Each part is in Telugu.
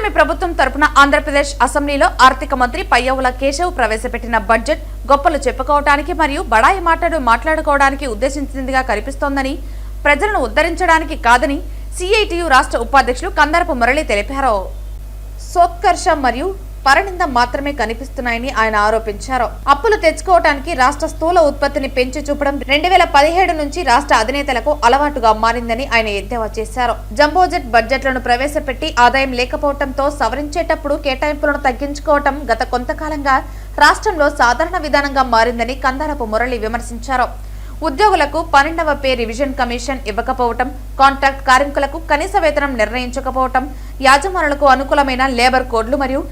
కూటమి ప్రభుత్వం తరపున ఆంధ్రప్రదేశ్ అసెంబ్లీలో ఆర్థిక మంత్రి పయ్యావుల కేశవ్ ప్రవేశపెట్టిన బడ్జెట్ గొప్పలు చెప్పుకోవడానికి మరియు బడాయి మాటలు మాట్లాడుకోవడానికి ఉద్దేశించినదిగా కనిపిస్తోందని, ప్రజలను ఉద్ధరించడానికి కాదని సిఐటియు రాష్ట్ర ఉపాధ్యక్షులు కందరపు మురళి తెలిపారు. సోత్కర్ష మరియు పరనింద మాత్రమే కనిపిస్తున్నాయని ఆయన ఆరోపించారు. అప్పులు తెచ్చుకోవడానికి రాష్ట్ర స్థూల ఉత్పత్తిని పెంచి చూపడం 2017 నుంచి రాష్ట్ర అధినేతలకు అలవాటుగా మారిందని ఆయన ఎద్దేవా చేశారు. జంబోజెట్ బడ్జెట్లను ప్రవేశపెట్టి ఆదాయం లేకపోవడంతో సవరించేటప్పుడు కేటాయింపులను తగ్గించుకోవడం గత కొంతకాలంగా రాష్ట్రంలో సాధారణ విధానంగా మారిందని కందరపు మురళి విమర్శించారు. ఉద్యోగులకు 12వ పే రివిజన్ కమిషన్ ఇవ్వకపోవటం, కాంట్రాక్ట్ కార్మికులకు కనీస వేతనం నిర్ణయించకపోవటం, యాజమానులకు అనుకూలమైన లేబర్ కోడ్లు మరియు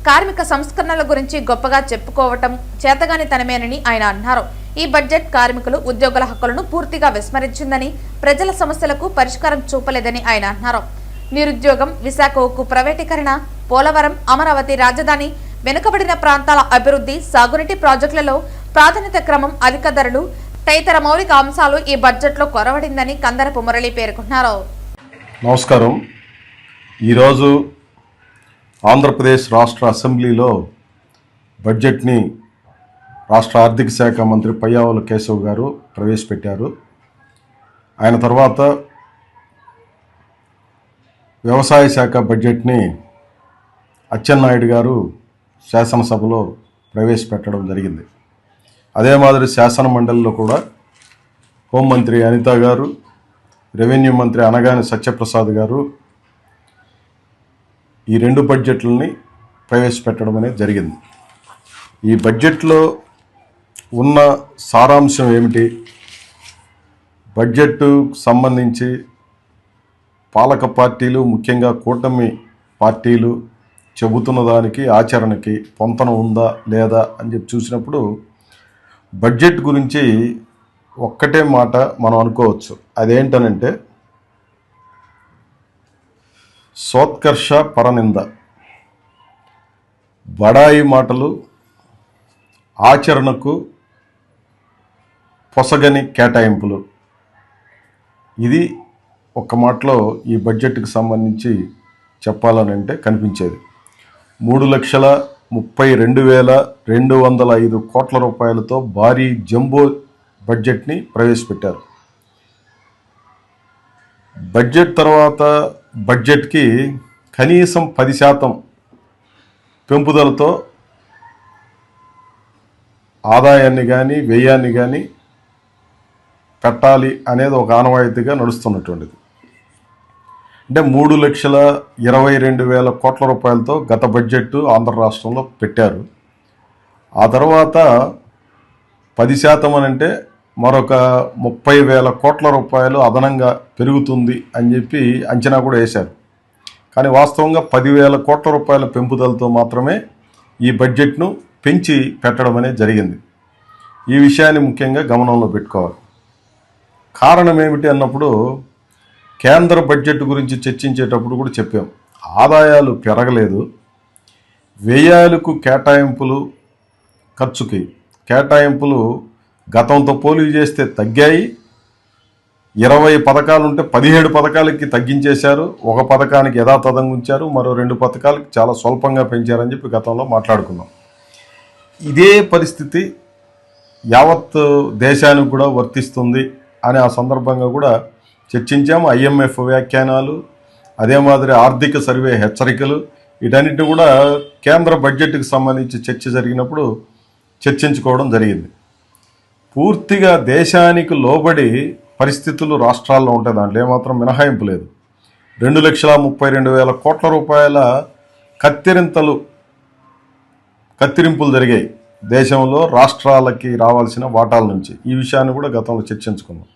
కార్మిక సంస్కరణల గురించి గొప్పగా చెప్పుకోవటం చేతగానితనమేనని ఆయన అన్నారు. ఈ బడ్జెట్ కార్మికులు, ఉద్యోగుల హక్కులను పూర్తిగా విస్మరించిందని, ప్రజల సమస్యలకు పరిష్కారం చూపలేదని ఆయన అన్నారు. నిరుద్యోగం, విశాఖ ఉక్కు ప్రైవేటీకరణ, పోలవరం, అమరావతి రాజధాని, వెనుకబడిన ప్రాంతాల అభివృద్ధి, సాగునీటి ప్రాజెక్టులలో ప్రాధాన్యత క్రమం, అధిక ధరలు తదితర మౌలిక అంశాలు ఈ బడ్జెట్లో కొరవడిందని కందరపు మురళి పేర్కొన్నారు. నమస్కారం. ఈరోజు ఆంధ్రప్రదేశ్ రాష్ట్ర అసెంబ్లీలో బడ్జెట్ని రాష్ట్ర ఆర్థిక శాఖ మంత్రి పయ్యావుల కేశవ్ గారు ప్రవేశపెట్టారు. ఆయన తర్వాత వ్యవసాయ శాఖ బడ్జెట్ని అచ్చెన్నాయుడు గారు శాసనసభలో ప్రవేశపెట్టడం జరిగింది. అదే మాదిరి శాసన మండలిలో కూడా హోంమంత్రి అనిత గారు, రెవెన్యూ మంత్రి అనగాని సత్యప్రసాద్ గారు ఈ 2 బడ్జెట్లని ప్రవేశపెట్టడం అనేది జరిగింది. ఈ బడ్జెట్లో ఉన్న సారాంశం ఏమిటి? బడ్జెట్కు సంబంధించి పాలక పార్టీలు, ముఖ్యంగా కూటమి పార్టీలు చెబుతున్న దానికి ఆచరణకి పొంతన ఉందా లేదా అని చెప్పి చూసినప్పుడు బడ్జెట్ గురించి ఒక్కటే మాట మనం అనుకోవచ్చు. అదేంటనంటే సోత్కర్ష, పరనింద, బడాయి మాటలు, ఆచరణకు పొసగని కేటాయింపులు. ఇది ఒక మాటలో ఈ బడ్జెట్కి సంబంధించి చెప్పాలనంటే కనిపించేది. 3,32,205 కోట్ల రూపాయలతో భారీ జంబో బడ్జెట్ని ప్రవేశపెట్టారు. బడ్జెట్ తర్వాత బడ్జెట్కి కనీసం 10% పెంపుదలతో ఆదాయాన్ని కానీ వ్యయాన్ని కానీ పెట్టాలి అనేది ఒక ఆనవాయితీగా నడుస్తున్నటువంటిది. అంటే 3,22,000 కోట్ల రూపాయలతో గత బడ్జెట్ ఆంధ్ర రాష్ట్రంలో పెట్టారు. ఆ తర్వాత 10% అని అంటే మరొక 30,000 కోట్ల రూపాయలు అదనంగా పెరుగుతుంది అని చెప్పి అంచనా కూడా వేశారు. కానీ వాస్తవంగా 10,000 కోట్ల రూపాయల పెంపుదలతో మాత్రమే ఈ బడ్జెట్ను పెంచి పెట్టడం అనేది జరిగింది. ఈ విషయాన్ని ముఖ్యంగా గమనంలో పెట్టుకోవాలి. కారణం ఏమిటి అన్నప్పుడు కేంద్ర బడ్జెట్ గురించి చర్చించేటప్పుడు కూడా చెప్పాం. ఆదాయాలు పెరగలేదు, వ్యయాలకు కేటాయింపులు, ఖర్చుకి కేటాయింపులు గతంతో పోలిక చేస్తే తగ్గాయి. 20 పథకాలు ఉంటే 17 పథకాలకి తగ్గించేశారు. ఒక పథకానికి యథాతథంగా ఉంచారు, మరో 2 పథకాలకి చాలా స్వల్పంగా పెంచారని చెప్పి గతంలో మాట్లాడుకున్నాం. ఇదే పరిస్థితి యావత్ దేశానికి కూడా వర్తిస్తుంది అని ఆ సందర్భంగా కూడా చర్చించాము. IMF వ్యాఖ్యానాలు, అదే మాదిరి ఆర్థిక సర్వే హెచ్చరికలు, వీటన్నిటిని కూడా కేంద్ర బడ్జెట్కి సంబంధించి చర్చ జరిగినప్పుడు చర్చించుకోవడం జరిగింది. పూర్తిగా దేశానికి లోబడి పరిస్థితులు రాష్ట్రాల్లో ఉంటాయి, దాంట్లో ఏమాత్రం మినహాయింపు లేదు. 2,32,000 కోట్ల రూపాయల కత్తిరింపులు జరిగాయి దేశంలో రాష్ట్రాలకి రావాల్సిన వాటాల నుంచి. ఈ విషయాన్ని కూడా గతంలో చర్చించుకున్నాం.